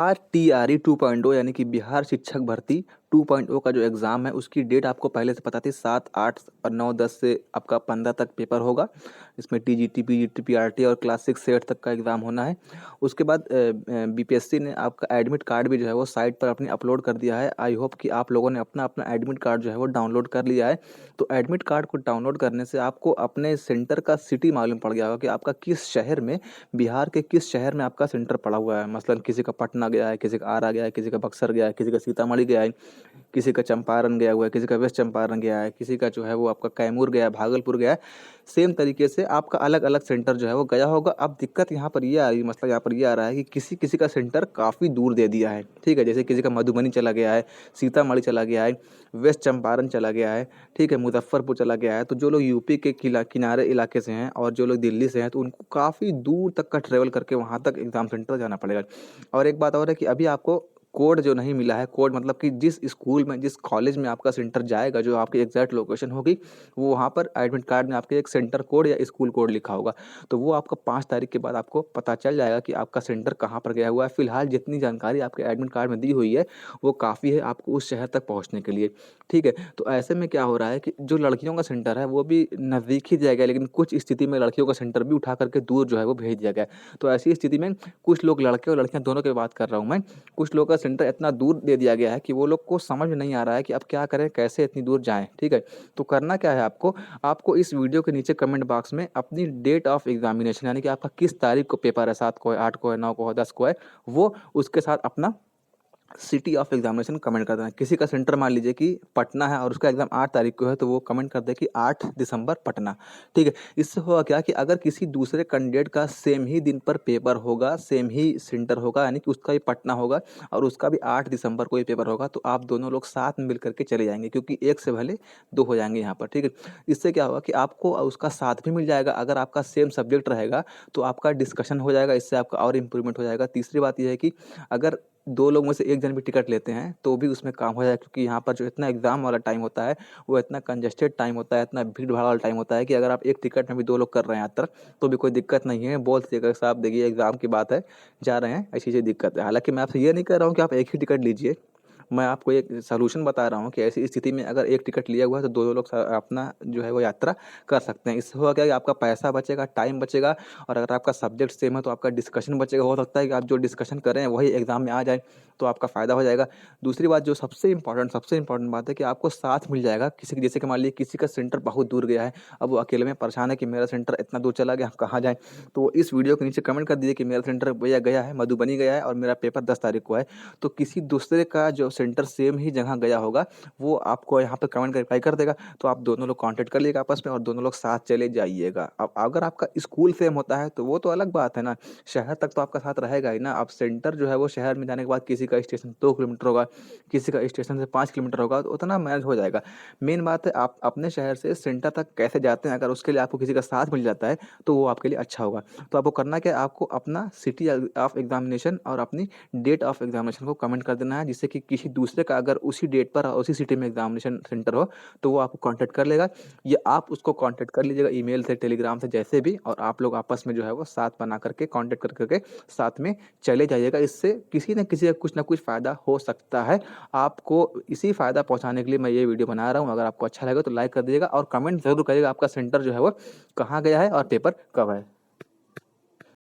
TRE 2.0 यानी कि बिहार शिक्षक भर्ती 2.0 का जो एग्ज़ाम है उसकी डेट आपको पहले से पता थी। 7, 8 और 9, 10 से आपका 15 तक पेपर होगा। इसमें टीजीटी, पीजीटी, पीआरटी और क्लास 6 से 8 तक का एग्ज़ाम होना है। उसके बाद बीपीएससी ने आपका एडमिट कार्ड भी जो है वो साइट पर अपनी अपलोड कर दिया है। आई होप कि आप लोगों ने अपना अपना एडमिट कार्ड जो है वो डाउनलोड कर लिया है। तो एडमिट कार्ड को डाउनलोड करने से आपको अपने सेंटर का सिटी मालूम पड़ गया होगा कि आपका किस शहर में, बिहार के किस शहर में आपका सेंटर पड़ा हुआ है। मसलन किसी का पटना गया है, किसी का आरा गया है, किसी का बक्सर गया है, किसी का सीतामढ़ी गया है, किसी का चंपारण गया हुआ है, किसी का वेस्ट चंपारण गया है, किसी का जो है वो आपका कैमूर गया है, भागलपुर गया है। सेम तरीके से आपका अलग अलग सेंटर जो है वो गया होगा। अब दिक्कत यहाँ पर ये आ रही है, मसला यहाँ पर ये आ रहा है कि किसी किसी का सेंटर काफ़ी दूर दे दिया है। ठीक है, जैसे किसी का मधुबनी चला गया है, सीतामढ़ी चला गया है, वेस्ट चंपारण चला गया है, ठीक है, मुजफ्फरपुर चला गया है। तो जो लोग यूपी के किनारे इलाके से हैं और जो लोग दिल्ली से हैं तो उनको काफ़ी दूर तक का ट्रेवल करके वहाँ तक एग्ज़ाम सेंटर जाना पड़ेगा। और एक बात और है कि अभी आपको कोड जो नहीं मिला है, कोड मतलब कि जिस स्कूल में, जिस कॉलेज में आपका सेंटर जाएगा, जो आपकी एग्जैक्ट लोकेशन होगी, वो वहाँ पर एडमिट कार्ड में आपके एक सेंटर कोड या स्कूल कोड लिखा होगा। तो वो आपका 5 तारीख के बाद आपको पता चल जाएगा कि आपका सेंटर कहाँ पर गया हुआ है। फिलहाल जितनी जानकारी आपके एडमिट कार्ड में दी हुई है वो काफ़ी है आपको उस शहर तक पहुँचने के लिए। ठीक है, तो ऐसे में क्या हो रहा है कि जो लड़कियों का सेंटर है वो भी नज़दीक ही दिया गया है, लेकिन कुछ स्थिति में लड़कियों का सेंटर भी उठा करके दूर जो है वो भेज दिया गया है। तो ऐसी स्थिति में कुछ लोग, लड़के और लड़कियां दोनों की बात कर रहा हूँ मैं, कुछ लोगों का सेंटर इतना दूर दे दिया गया है कि वो लोग को समझ में नहीं आ रहा है कि अब क्या करें, कैसे इतनी दूर जाएं। ठीक है, तो करना क्या है आपको, आपको इस वीडियो के नीचे कमेंट बॉक्स में अपनी डेट ऑफ एग्जामिनेशन, यानी कि आपका किस तारीख को पेपर है, 7 को है, 8 को है, 9 को है, 10 को है, वो उसके साथ अपना सिटी ऑफ एग्जामिनेशन कमेंट कर देना। किसी का सेंटर मान लीजिए कि पटना है और उसका एग्जाम 8 तारीख को है, तो वो कमेंट कर दे कि 8 दिसंबर पटना। ठीक है, इससे होगा क्या कि अगर किसी दूसरे कैंडिडेट का सेम ही दिन पर पेपर होगा, सेम ही सेंटर होगा, यानी कि उसका भी पटना होगा और उसका भी 8 दिसंबर को ही पेपर होगा, तो आप दोनों लोग साथ में मिल करके चले जाएंगे, क्योंकि एक से भले दो हो जाएंगे यहाँ पर। ठीक है, इससे क्या होगा कि आपको उसका साथ भी मिल जाएगा। अगर आपका सेम सब्जेक्ट रहेगा तो आपका डिस्कशन हो जाएगा, इससे आपका और इंप्रूवमेंट हो जाएगा। तीसरी बात यह है कि अगर 2 लोग में से एक जन भी टिकट लेते हैं तो भी उसमें काम हो जाएगा, क्योंकि यहाँ पर जो इतना एग्ज़ाम वाला टाइम होता है वो इतना कंजस्टेड टाइम होता है, इतना भीड़-भाड़ वाला टाइम होता है कि अगर आप एक टिकट में भी 2 लोग कर रहे हैं यात्रा तो भी कोई दिक्कत नहीं है। बोल दीजिएगा साहब देखिए एग्ज़ाम की बात है, जा रहे हैं, ऐसी-ऐसी दिक्कत है। हालाँकि मैं आपसे ये नहीं कह रहा हूँ कि आप एक ही टिकट लीजिए, मैं आपको एक सॉल्यूशन बता रहा हूँ कि ऐसी स्थिति में अगर एक टिकट लिया हुआ है तो दोनों लोग अपना जो है वो यात्रा कर सकते हैं। इससे होगा क्या कि आपका पैसा बचेगा, टाइम बचेगा और अगर आपका सब्जेक्ट सेम है तो आपका डिस्कशन बचेगा। हो सकता है कि आप जो डिस्कशन कर रहे हैं वही एग्जाम में आ जाए, तो आपका फ़ायदा हो जाएगा। दूसरी बात जो सबसे इम्पोर्टेंट बात है कि आपको साथ मिल जाएगा। किसी की, जैसे कि मान लीजिए किसी का सेंटर बहुत दूर गया है, अब वो अकेले में परेशान है कि मेरा सेंटर इतना दूर चला गया, हम कहाँ जाएँ? तो इस वीडियो के नीचे कमेंट कर दीजिए कि मेरा सेंटर भैया गया है, मधुबनी गया है और मेरा पेपर 10 तारीख को है। तो किसी दूसरे का जो सेंटर सेम ही जगह गया होगा, वो आपको यहाँ पे कमेंट कर रिप्लाई कर देगा, तो आप दोनों लोग कॉन्टैक्ट कर लीजिएगा आपस में और दोनों लोग साथ चले जाइएगा। अब अगर आपका स्कूल सेम होता है तो वो तो अलग बात है ना, शहर तक तो आपका साथ रहेगा ही ना। अब सेंटर जो है वो शहर में जाने के बाद किसी का स्टेशन 2 किलोमीटर होगा, किसी का स्टेशन से 5 किलोमीटर होगा, तो उतना मैनेज हो जाएगा। मेन बात है आप अपने शहर से सेंटर तक कैसे जाते हैं, अगर उसके लिए आपको किसी का साथ मिल जाता है तो वो आपके लिए अच्छा होगा। तो आपको करना क्या है, आपको अपना सिटी ऑफ एग्जामिनेशन और अपनी डेट ऑफ एग्जामिनेशन को कमेंट कर देना है, जिससे कि किसी दूसरे का अगर उसी डेट पर और उसी सिटी में एग्जामिनेशन सेंटर हो तो वो आपको कांटेक्ट कर लेगा, या आप उसको कांटेक्ट कर लीजिएगा ईमेल से, टेलीग्राम से, जैसे भी, और आप लोग आपस में जो है वो साथ बना करके कांटेक्ट कर करके साथ में चले जाइएगा। इससे किसी न किसी का कुछ ना कुछ फ़ायदा हो सकता है। आपको इसी फ़ायदा पहुँचाने के लिए मैं ये वीडियो बना रहा हूँ। अगर आपको अच्छा लगे तो लाइक कर दीजिएगा और कमेंट ज़रूर करिएगा आपका सेंटर जो है वो कहाँ गया है और पेपर कब है।